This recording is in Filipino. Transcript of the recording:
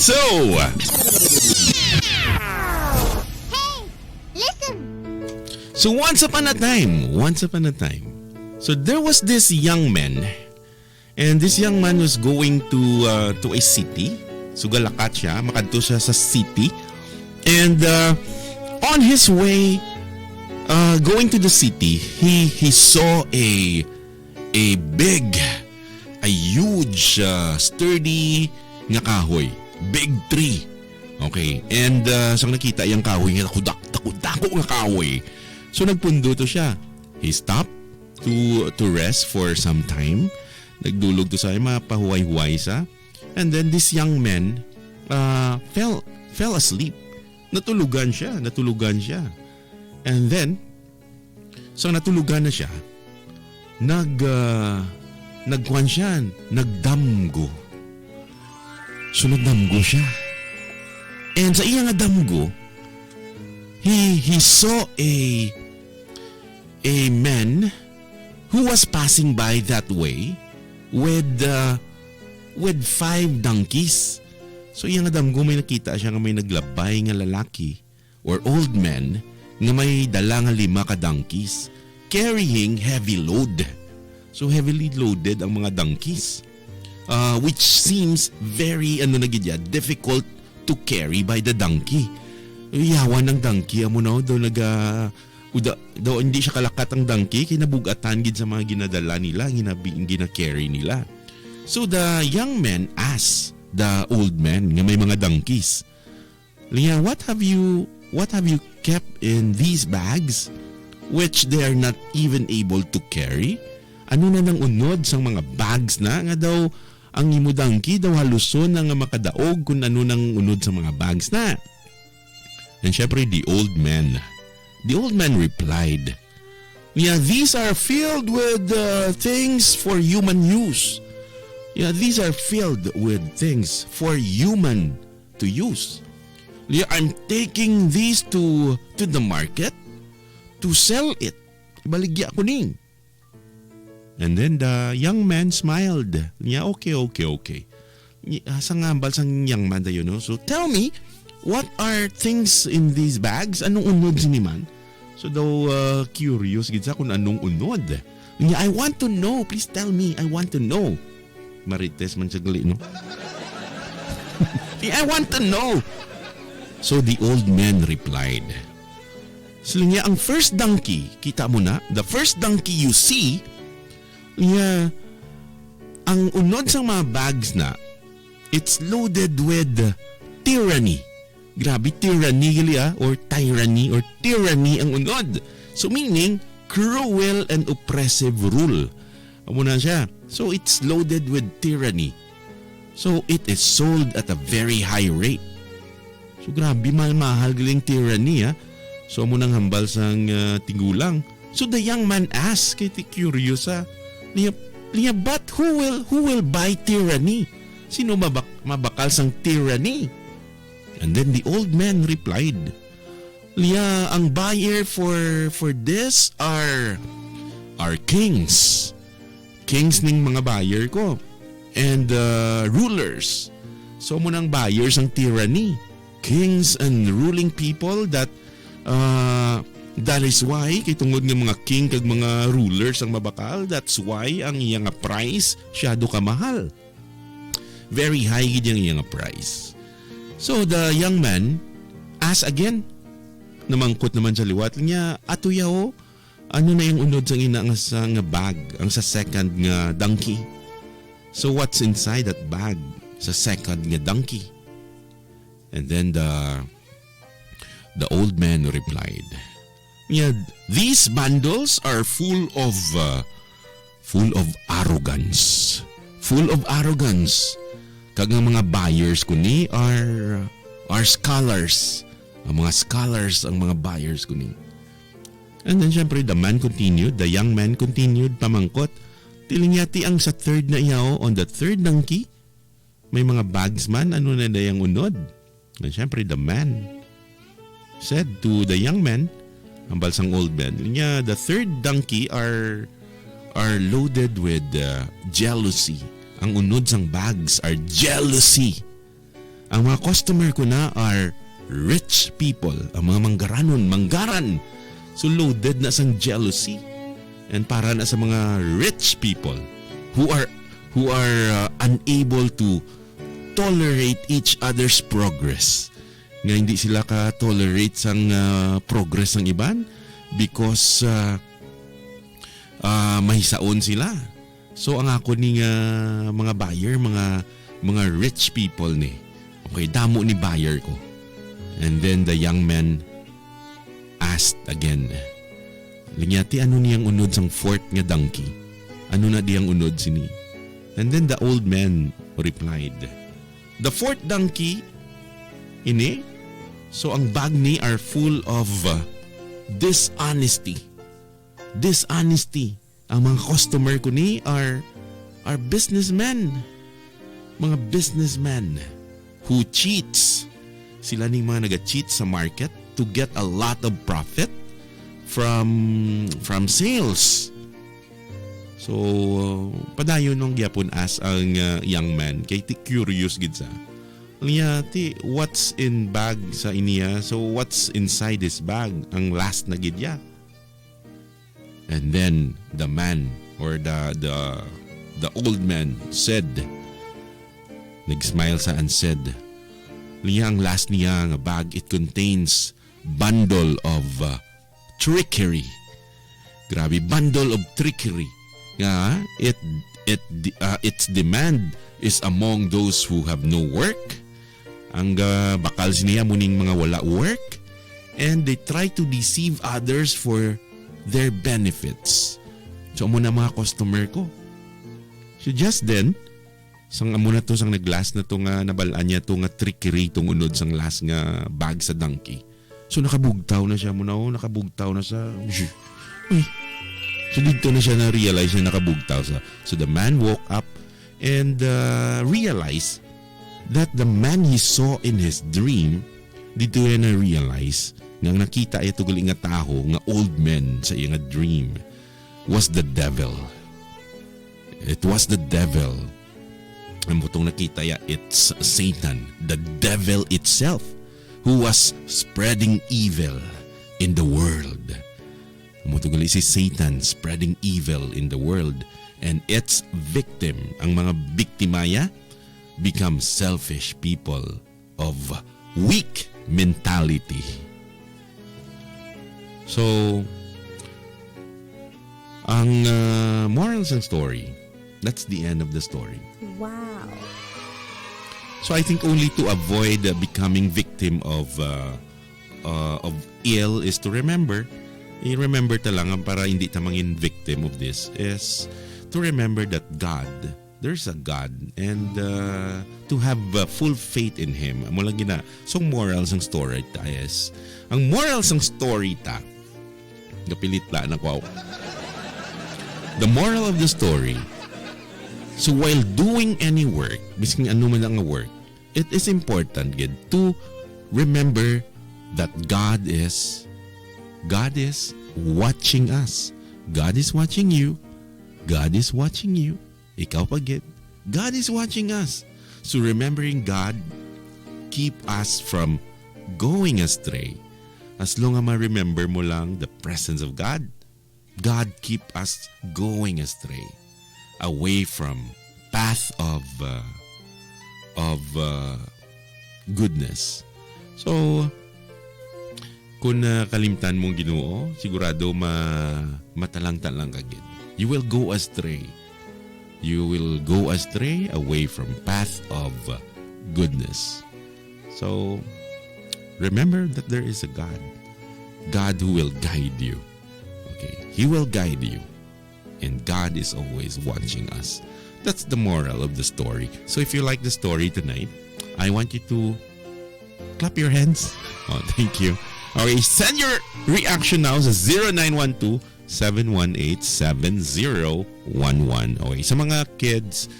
So, Listen! so once upon a time, so there was this young man, and this young man was going to a city. So galakat siya, makadto siya sa city, and on his way going to the city, he saw a huge sturdy nga kahoy, big tree. Okay, and sang nakita yung kahoy nga dako nga kahoy. So nagpundo to siya. He stopped to rest for some time. Nagdulog to sa mapahuway-huway sa. And then this young man fell asleep. Natulugan siya. And then so natulugan na siya. Nagkuhan siya, nagdamgo. So nagdamgo siya. And sa iya nga damgo, he saw a man who was passing by that way with 5 donkeys. So iya nga damgo, may nakita siya nga may naglabay nga lalaki or old man nga may dala nga 5 ka donkeys carrying heavy load. So heavily loaded ang mga donkeys, which seems very difficult to carry by the donkey. Yawan ng donkey amo na daw daw hindi siya kalakat ang donkey, kinabugatan gid sa mga ginadala nila, gina-carry nila. So the young man asked the old man nga may mga donkeys, "Liya, what have you kept in these bags which they are not even able to carry?" Ano na nang unod sang mga bags na nga daw ang imo donkey daw haluson na nga makadaog kung ano nang unod sa mga bags na. And syempre the old man replied, "Yeah, these are filled with things for human use. Yeah, these are filled with things for human to use. Yeah, I'm taking these to the market to sell it. Ibaligya ko ning." And then the young man smiled. Yeah, okay. Sang ambal sang young man dayo, no? So tell me, what are things in these bags? Anong unod si man? So daw curious gid sa kung anong unod. Yeah, I want to know. Please tell me. I want to know. Marites man sagli, no? Yeah, I want to know. So the old man replied. So niya, ang first donkey, kita mo na, the first donkey you see, yeah, ang unod sa mga bags na, it's loaded with tyranny. Grabe, tyranny or tyranny or tyranny ang unod. So meaning, cruel and oppressive rule. Amo na siya. So it's loaded with tyranny. So it is sold at a very high rate. So grabe, mahal galing tyranny, ha. So amo nang hambal sang tigulang. So the young man asked, kay curious, ha. Liya, but who will buy tyranny? Sino mabakal sang tyranny? And then the old man replied, "Liya, ang buyer for this are kings. Kings ning mga buyer ko. And rulers. So mo nang buyers ang tyranny. Kings and ruling people that is why kay tungod ng mga king kag mga rulers ang mabakal, that's why ang iyang price syado ka mahal. Very high gid ang iyang price." So the young man asked again, namangkot naman sa liwat niya, "Ato yaw, ano na yung unod sang ina nga bag, ang sa second nga donkey?" So what's inside that bag sa second nga donkey? And then the old man replied, "Yeah, these bundles are full of arrogance. Full of arrogance. Kag ang mga buyers ko ni are scholars. Ang mga scholars ang mga buyers ko ni." And then syempre the young man continued pamangkot. Tilinyati ang sa third na iyaw, on the third donkey, may mga bags man, ano na dayang unod. And syempre the man said to the young man, ang balsang old man, niya, the third donkey are loaded with jealousy. Ang unod sang bags are jealousy. Ang mga customer ko na are rich people. Ang mga manggaran. So loaded na sang jealousy. And para na sa mga rich people who are unable to tolerate each other's progress. Nga hindi sila ka-tolerate sang progress ng iban because mahisaon sila. So ang ako ni mga buyer, mga rich people ni. Okay, damo ni buyer ko. And then the young man asked again, Linyati, ano niyang unod sang fourth nga donkey? Ano na diyang unod sini? And then the old man replied, the fourth donkey, ini? So ang bag ni are full of dishonesty. Dishonesty. Ang mga customer ko ni are businessmen. Mga businessmen who cheats. Sila ning mga naga-cheat sa market to get a lot of profit from sales. So, padayon nung gyapon as ang young man kay curious gid sa. Niya what's in bag sa iniya? So what's inside this bag? Ang last na gid ya. And then the man or the old man said, nag-smile sa and said, niya ang last niya nga bag, it contains bundle of trickery. Grabe, bundle of trickery. Nga, its demand is among those who have no work. Ang bakal niya muning mga wala work, and they try to deceive others for their benefits. So amo na mga customer ko. So just then, sang amo na to sang naglas na to nga nabalaan niya to nga trickery tong unod sang last nga bag sa donkey. So nakabugtaw na siya muna, nakabugtaw na sa. So dito na siya na-realize na nakabugtaw sa. So the man woke up and realized that the man he saw in his dream, dito yan na-realize nga nakita ito galing nga taho nga old man sa iyang dream was the devil. It was the devil. Ang butong nakita ya, it's Satan, the devil itself, who was spreading evil in the world. Mutugali si Satan spreading evil in the world, and its victim, ang mga biktimaya, become selfish people of weak mentality. So, ang morals ng story, that's the end of the story. Wow. So I think only to avoid becoming victim of ill is to remember talang para hindi ta mangin victim of this is to remember that God, there's a God, and to have full faith in Him. Amo lang gina. So morals ng story ta is, ang morals ng story ta, gapilit la na ko. The moral of the story, so while doing any work, bising ano man ang work, it is important gid to remember that God is watching us. God is watching you. God is watching you. Ikaw pagit. God is watching us. So remembering God keep us from going astray. As long as ma-remember mo lang the presence of God, God keep us going astray, away from path of goodness. So, kung kalimtan mong Ginoo, sigurado matalang-talang kagid. You will go astray. You will go astray away from path of goodness. So, remember that there is a God. God who will guide you. Okay, He will guide you. And God is always watching us. That's the moral of the story. So if you like the story tonight, I want you to clap your hands. Oh, thank you. Okay, send your reaction now sa 0912-718-7011. Okay, sa mga kids,